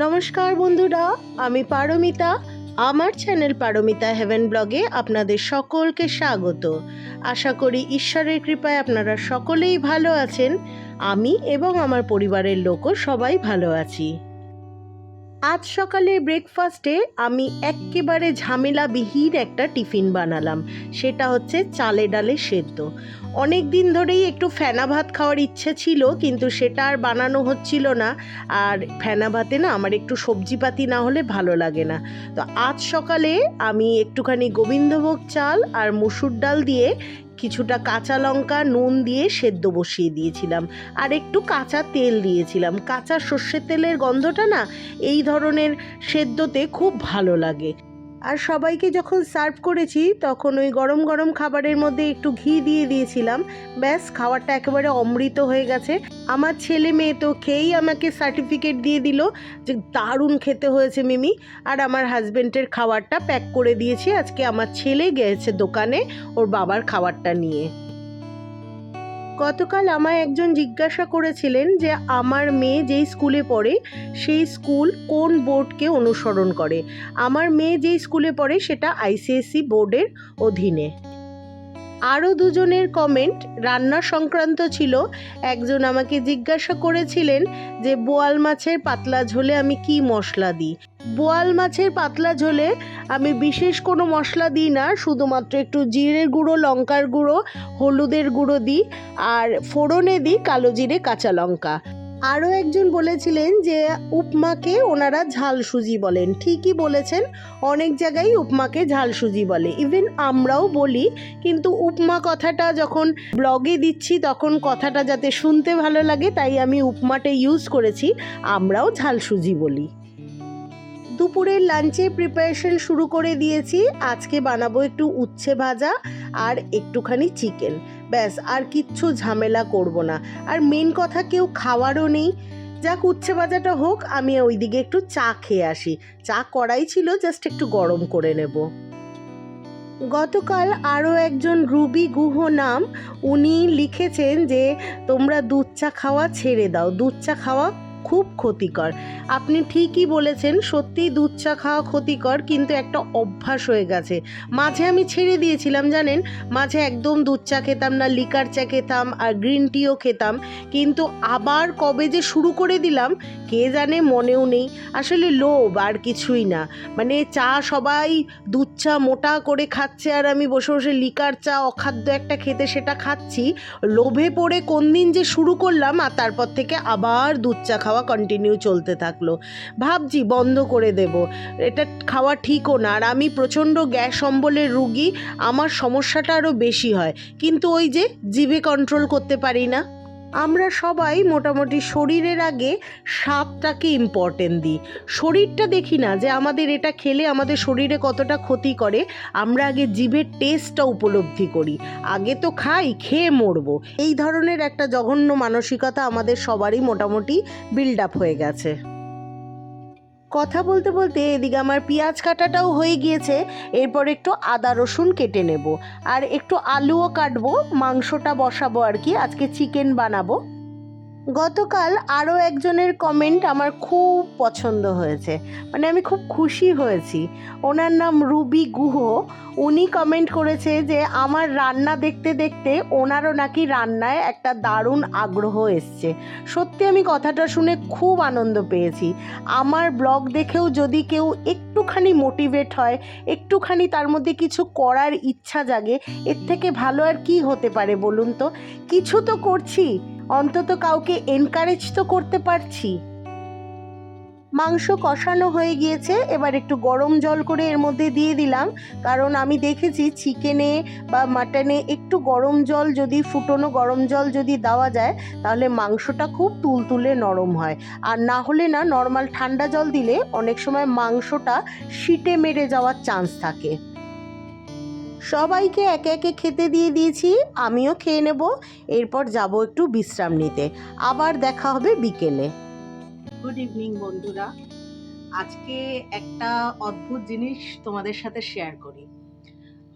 নমস্কার বন্ধুরা, আমি পারমিতা। আমার চ্যানেল পারমিতা হেভেন ব্লগে আপনাদের সকলকে স্বাগত। আশা করি ঈশ্বরের কৃপায় আপনারা সকলেই ভালো আছেন। আমি এবং আমার পরিবারের লোকও সবাই ভালো আছি। আজ সকালে ব্রেকফাস্টে আমি একেবারে ঝামেলাবিহীন একটা টিফিন বানালাম। সেটা হচ্ছে চালে ডালে সেদ্ধ। অনেক দিন ধরেই একটু ফেনা ভাত খাওয়ার ইচ্ছে ছিল, কিন্তু সেটা আর বানানো হচ্ছিল না। আর ফেনা ভাতে না আমার একটু সবজিপাতি না হলে ভালো লাগে না। তো আজ সকালে আমি একটুখানি গোবিন্দভোগ চাল আর মসুর ডাল দিয়ে কিছুটা কাঁচা লঙ্কা নুন দিয়ে সেদ্ধ বসিয়ে দিয়েছিলাম, আর একটু কাঁচা তেল দিয়েছিলাম। কাঁচা সর্ষের তেলের গন্ধটা না এই ধরনের সেদ্ধতে খুব ভালো লাগে। আর সবাইকে যখন সার্ভ করেছি তখন ওই গরম গরম খাবারের মধ্যে একটু ঘি দিয়ে দিয়েছিলাম। ব্যাস, খাবারটা একেবারে অমৃত হয়ে গেছে। আমার ছেলে মেয়ে তো খেয়েই আমাকে সার্টিফিকেট দিয়ে দিল যে দারুণ খেতে হয়েছে মিমি। আর আমার হাজব্যান্ডের খাবারটা প্যাক করে দিয়েছি। আজকে আমার ছেলে গেছে দোকানে ওর বাবার খাবারটা নিয়ে। গতকাল আমায় একজন জিজ্ঞাসা করেছিলেন যে আমার মেয়ে যেই স্কুলে পড়ে সেই স্কুল কোন বোর্ডকে অনুসরণ করে। আমার মেয়ে যেই স্কুলে পড়ে সেটা আইসিএসসি বোর্ডের অধীনে। আরও দুজনের কমেন্ট রান্না সংক্রান্ত ছিল। একজন আমাকে জিজ্ঞাসা করেছিলেন যে বোয়াল মাছের পাতলা ঝোলে আমি কি মশলা দিই। বোয়াল মাছের পাতলা ঝোলে আমি বিশেষ কোনো মশলা দিই না, শুধুমাত্র একটু জিরের গুঁড়ো, লঙ্কার গুঁড়ো, হলুদের গুঁড়ো দিই, আর ফোড়নে দিই কালো জিরে, কাঁচা লঙ্কা। আরও একজন বলেছিলেন যে উপমাকে ওনারা ঝাল সুজি বলেন। ঠিকই বলেছেন, অনেক জায়গায় উপমাকে ঝাল সুজি বলে, ইভেন আমরাও বলি। কিন্তু উপমা কথাটা যখন ব্লগে দিচ্ছি তখন কথাটা যাতে শুনতে ভালো লাগে তাই আমি উপমাটা ইউজ করেছি। আমরাও ঝাল সুজি বলি। দুপুরের লাঞ্চে প্রিপারেশন শুরু করে দিয়েছি। আজকে বানাবো একটু উচ্ছে ভাজা আর একটুখানি চিকেন। ব্যাস, আর কিচ্ছু ঝামেলা করব না। আর মেন কথা কেউ খাওয়ারও নেই। যাক, উচ্ছে ভাজাটা হোক, আমি ওইদিকে একটু চা খেয়ে আসি। চা করাই ছিল, জাস্ট একটু গরম করে নেব। গতকাল আরও একজন রুবি গুহ নাম, উনি লিখেছেন যে তোমরা দুধ চা খাওয়া ছেড়ে দাও, দুধ চা খাওয়া খুব ক্ষতিকর। আপনি ঠিকই বলেছেন, সত্যিই দুধ চা খাওয়া ক্ষতিকর, কিন্তু একটা অভ্যাস হয়ে গেছে। মাঝে আমি ছেড়ে দিয়েছিলাম জানেন, মাঝে একদম দুধ চা খেতাম না, লিকার চা খেতাম আর গ্রিন টিও খেতাম। কিন্তু আবার কবে যে শুরু করে দিলাম কে জানে, মনেও নেই। আসলে লোভ, আর কিছুই না। মানে চা সবাই দুধ চা মোটা করে খাচ্ছে আর আমি বসে বসে লিকার চা অখাদ্য একটা খেতে সেটা খাচ্ছি। লোভে পড়ে কোন দিন যে শুরু করলাম, আর তারপর থেকে আবার দুধ চা খাওয়া কন্টিনিউ চলতে থাকলো। ভাবছি বন্ধ করে দেব, এটা খাওয়া ঠিকও না। আর আমি প্রচণ্ড গ্যাস অম্বলের রুগী, আমার সমস্যাটা আরও বেশি হয়, কিন্তু ওই যে জিভে কন্ট্রোল করতে পারি না। আমরা সবাই মোটামুটি শরীরের আগে স্বাদটাকে ইম্পর্টেন্ট দিই। শরীরটা দেখি না যে আমাদের এটা খেলে আমাদের শরীরে কতটা ক্ষতি করে, আমরা আগে জিভের টেস্টটা উপলব্ধি করি। আগে তো খাই, খেয়ে মরবো, এই ধরনের একটা জঘন্য মানসিকতা আমাদের সবারই মোটামুটি বিল্ড আপ হয়ে গেছে। কথা বলতে বলতে এদিকে আমার পেঁয়াজ কাটাটাও হয়ে গিয়েছে। এরপর একটু আদা রসুন কেটে নেব, আর একটু আলুও কাটবো। মাংসটা বসাবো আর কি, আজকে চিকেন বানাবো। গতকাল আরও একজনের কমেন্ট আমার খুব পছন্দ হয়েছে, মানে আমি খুব খুশি হয়েছি। ওনার নাম রুবি গুহ। উনি কমেন্ট করেছে যে আমার রান্না দেখতে দেখতে ওনারও নাকি রান্নায় একটা দারুণ আগ্রহ এসছে। সত্যি আমি কথাটা শুনে খুব আনন্দ পেয়েছি। আমার ব্লগ দেখেও যদি কেউ একটুখানি মোটিভেট হয়, একটুখানি তার মধ্যে কিছু করার ইচ্ছা জাগে, এর থেকে ভালো আর কি হতে পারে বলুন তো? কিছু তো করছি, অন্তত কাউকে এনকারেজ তো করতে পারছি। মাংস কষানো হয়ে গিয়েছে, এবার একটু গরম জল করে এর মধ্যে দিয়ে দিলাম। কারণ আমি দেখেছি চিকেনে বা মাটনে একটু গরম জল যদি, ফুটনো গরম জল যদি দেওয়া যায় তাহলে মাংসটা খুব তুলতুলে নরম হয়। আর না হলে না, নর্মাল ঠান্ডা জল দিলে অনেক সময় মাংসটা শিটে মেরে যাওয়ার চান্স থাকে। সবাইকে একে একে খেতে দিয়ে দিয়েছি, আমিও খেয়ে নেব। এরপর যাব একটু বিশ্রাম নিতে। আবার দেখা হবে বিকেলে। গুড ইভিনিং বন্ধুরা। আজকে একটা অদ্ভুত জিনিস তোমাদের সাথে শেয়ার করি।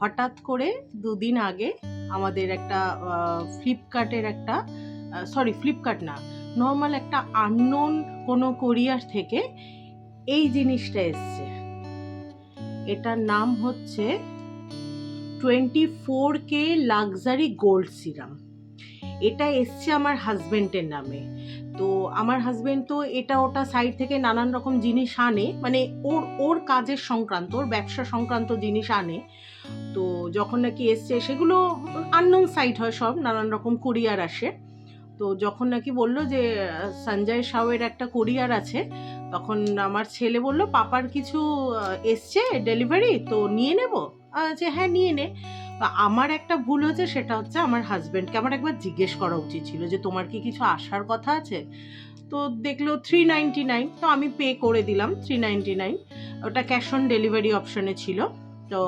হঠাৎ করে দুদিন আগে আমাদের একটা ফ্লিপকার্টের একটা, ফ্লিপকার্ট না, নর্মাল একটা আননোন কোনো কোরিয়ার থেকে এই জিনিসটা এসছে, এটার নাম হচ্ছে 24K লাক্সারি গোল্ড সিরাম। এটা এসছে আমার হাজবেন্ডের নামে। তো আমার হাজবেন্ড তো এটা ওটা সাইড থেকে নানান রকম জিনিস আনে, মানে ওর ওর কাজের সংক্রান্ত, ওর ব্যবসা সংক্রান্ত জিনিস আনে। তো যখন নাকি এসছে, সেগুলো আননোন সাইট হয়, সব নানান রকম কোরিয়ার আসে। তো যখন নাকি বললো যে সঞ্জয় সাউয়ের একটা কোরিয়ার আছে, তখন আমার ছেলে বলল পাপার কিছু এসছে ডেলিভারি, তো নিয়ে নেব। যে হ্যাঁ নিয়ে নে। তো আমার একটা ভুল হচ্ছে, সেটা হচ্ছে আমার হাজব্যান্ডকে আমার একবার জিজ্ঞেস করা উচিত ছিল যে তোমার কি কিছু আসার কথা আছে। তো দেখলো 399, তো আমি পে করে দিলাম 399। ওটা ক্যাশ অন ডেলিভারি অপশনে ছিল। তো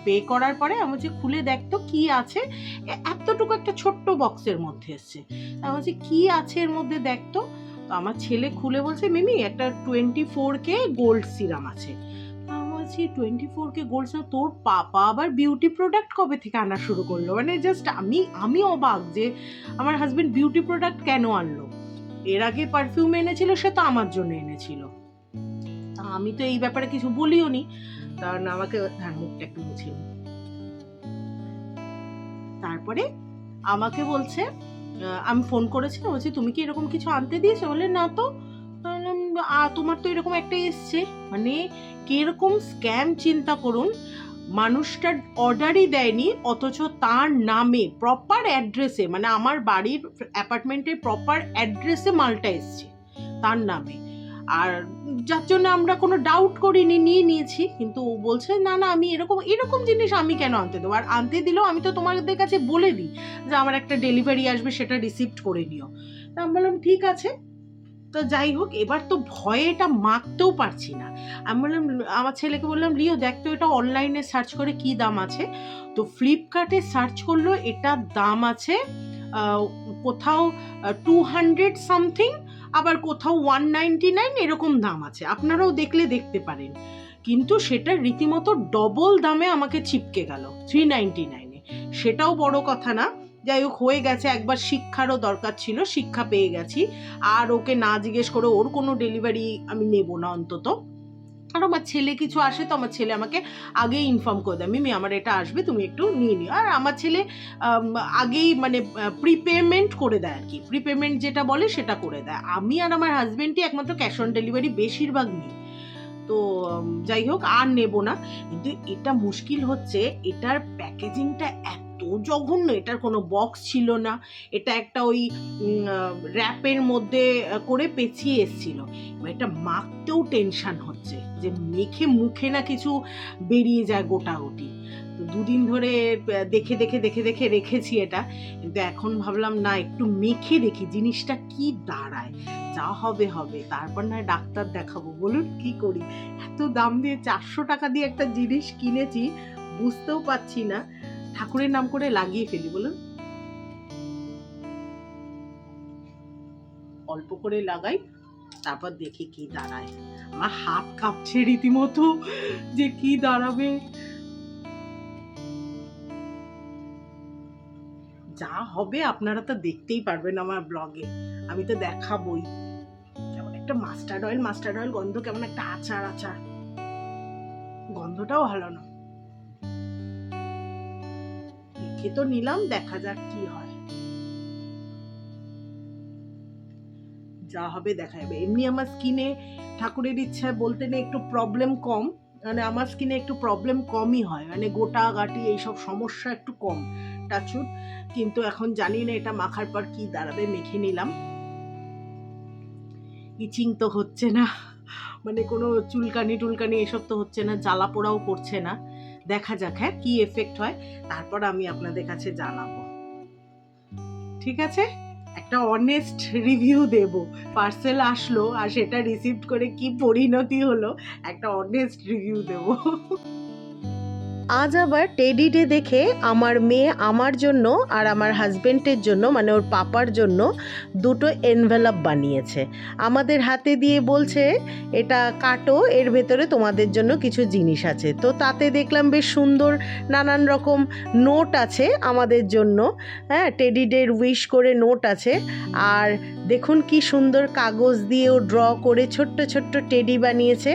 পে করার পরে আমি বলছি খুলে দেখতো কি আছে, এতটুকু একটা ছোট্ট বক্সের মধ্যে এসছে। আমি বলছি কি আছে এর মধ্যে দেখতো। তো আমার ছেলে খুলে বলছে মিমি একটা 24K গোল্ড সিরাম আছে। আমি বলছি 24K গোল্ড সিরাম, তোর পাপা আবার বিউটি প্রোডাক্ট কবে থেকে আনা শুরু করলো? মানে জাস্ট আমি অবাক যে আমার হাজবেন্ড বিউটি প্রোডাক্ট কেন আনলো। এর আগে পারফিউম এনেছিল, সে তো আমার জন্য এনেছিল, আমি তো এই ব্যাপারে কিছু বলিও নি। কারণ আমাকে মুখটা একটু মুছে, তারপরে আমাকে বলছে, আমি ফোন করেছিলাম, বলছি তুমি কি এরকম কিছু আনতে দিয়েছো? বলে না তো। তোমার তো এরকম একটা এসছে। মানে কিরকম স্ক্যাম চিন্তা করুন। মানুষটার অর্ডারই দেয়নি, অথচ তার নামে প্রপার অ্যাড্রেসে, মানে আমার বাড়ির অ্যাপার্টমেন্টের প্রপার অ্যাড্রেসে মালটা এসছে তার নামে। আর যার জন্য আমরা কোনো ডাউট করিনি, নিয়ে নিয়েছি। কিন্তু ও বলছে না না, আমি এরকম জিনিস আমি কেন আনতে দেবো? আর আনতে দিলেও আমি তো তোমাদের কাছে বলে দিই যে আমার একটা ডেলিভারি আসবে, সেটা রিসিপ্ট করে নিও। তা আমি বললাম ঠিক আছে। তো যাই হোক, এবার তো ভয়ে এটা মাখতেও পারছি না। আমি বললাম, আমার ছেলেকে বললাম লিও দেখ তো এটা অনলাইনে সার্চ করে কি দাম আছে। তো ফ্লিপকার্টে সার্চ করলো, এটার দাম আছে কোথাও 200 সামথিং, আবার কোথাও 199 এরকম দাম আছে, আপনারাও দেখলে দেখতে পারেন। কিন্তু সেটা রীতিমতো ডবল দামে আমাকে চিপকে গেল 399-এ। সেটাও বড় কথা না, যাই হোক হয়ে গেছে। একবার শিক্ষারও দরকার ছিল, শিক্ষা পেয়ে গেছি। আর ওকে না জিজ্ঞেস করে ওর কোনো ডেলিভারি আমি নেব না অন্তত। আর আমার ছেলে কিছু আসে তো আমার ছেলে আমাকে আগেই ইনফর্ম করে দেয়, মিমি আমার এটা আসবে, তুমি একটু নিয়ে নিও। আর আমার ছেলে আগেই মানে প্রিপেমেন্ট করে দেয় আর কি, প্রিপেমেন্ট যেটা বলে সেটা করে দেয়। আমি আর আমার হাজবেন্ডই একমাত্র ক্যাশ অন ডেলিভারি বেশিরভাগ নিই। তো যাই হোক আর নেব না। কিন্তু এটা মুশকিল হচ্ছে, এটার প্যাকেজিংটা এত জঘন্য, এটার কোনো বক্স ছিল না। এটা একটা ওই র্যাপের মধ্যে করে পেঁচিয়ে এসেছিল। এটা মাখতেও টেনশন হচ্ছে যে মেখে মুখে না কিছু বেরিয়ে যায় গোটাগুটি। তো দুদিন ধরে দেখে দেখে দেখে দেখে রেখেছি এটা। কিন্তু এখন ভাবলাম না, একটু মেখে দেখি জিনিসটা কি দাঁড়ায়। যা হবে হবে, তারপর না ডাক্তার দেখাবো। বলুন কি করি? এত দাম দিয়ে 400 টাকা দিয়ে একটা জিনিস কিনেছি, বুঝতেও পারছি না। ঠাকুরের নাম করে লাগিয়ে ফেলি। বলুন অল্প করে লাগাই, তারপর দেখি কি দাঁড়ায়। আমার হাত কাঁপছে রীতিমতো যে কি দাঁড়াবে। যা হবে আপনারা তো দেখতেই পারবেন আমার ব্লগে, আমি তো দেখাবই। কেমন একটা মাস্টার্ড অয়েল গন্ধ, কেমন একটা আচার আচার গন্ধটাও ভালো না। দেখে তো নিলাম, দেখা যাক কি হয়, যা হবে দেখা যাবে। এমনি আমার স্কিনে ঠাকুরের ইচ্ছায় বলতে নেই একটু প্রবলেম কম, মানে আমার স্কিনে একটু প্রবলেম কমই হয়, মানে গোটা গাটি এইসব সমস্যা একটু কম, টাচুট। কিন্তু এখন জানি না এটা মাখার পর কি দাঁড়াবে। মেখে নিলাম, ইচিং তো হচ্ছে না, মানে কোনো চুলকানি এসব তো হচ্ছে না, জ্বালা পোড়াও করছে না। দেখা যাক হ্যাঁ কি এফেক্ট হয়, তারপর আমি আপনাদের কাছে জানাবো। ঠিক আছে, একটা অনেস্ট রিভিউ দেব। পার্সেল আসলো আর সেটা রিসিভ করে কি পরিণতি হলো, একটা অনেস্ট রিভিউ দেব। আজ আবার টেডি ডে দেখে আমার মেয়ে আমার জন্য আর আমার হাজবেন্ডের জন্য মানে ওর পাপার জন্য দুটো এনভেলপ বানিয়েছে। আমাদের হাতে দিয়ে বলছে এটা কাটো, এর ভেতরে তোমাদের জন্য কিছু জিনিস আছে। তো তাতে দেখলাম বেশ সুন্দর নানান রকম নোট আছে আমাদের জন্য। হ্যাঁ, টেডি ডের উইশ করে নোট আছে। আর দেখুন কি সুন্দর কাগজ দিয়েও ড্র করে ছোট্ট ছোট্ট টেডি বানিয়েছে।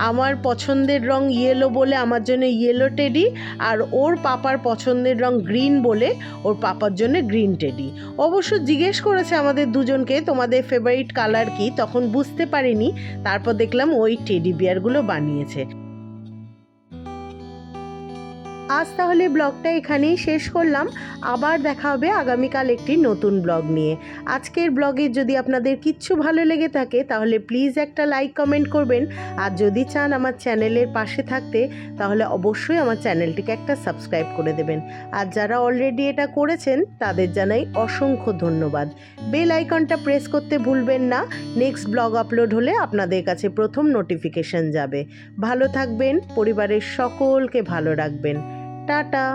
আমার পছন্দের রং ইয়েলো বলে আমার জন্য ইয়েলো টেডি, আর ওর পাপার পছন্দের রং গ্রিন বলে ওর পাপার জন্য গ্রিন টেডি। অবশ্য জিজ্ঞেস করেছে আমাদের দুজনকে তোমাদের ফেভারিট কালার কি, তখন বুঝতে পারিনি। তারপর দেখলাম ওই টেডি বিয়ারগুলো বানিয়েছে। আজ তাহলে ব্লগটা এখানেই শেষ করলাম। আবার দেখা হবে আগামীকাল একটি নতুন ব্লগ নিয়ে। আজকের ব্লগে যদি আপনাদের কিচ্ছু ভালো লেগে থাকে তাহলে প্লিজ একটা লাইক কমেন্ট করবেন। আর যদি চান আমার চ্যানেলের পাশে থাকতে তাহলে অবশ্যই আমার চ্যানেলটিকে একটা সাবস্ক্রাইব করে দেবেন। আর যারা অলরেডি এটা করেছেন তাদের জানাই অসংখ্য ধন্যবাদ। বেল আইকনটা প্রেস করতে ভুলবেন না, নেক্সট ব্লগ আপলোড হলে আপনাদের কাছে প্রথম নোটিফিকেশন যাবে। ভালো থাকবেন, পরিবারের সকলকে ভালো রাখবেন। টাটা।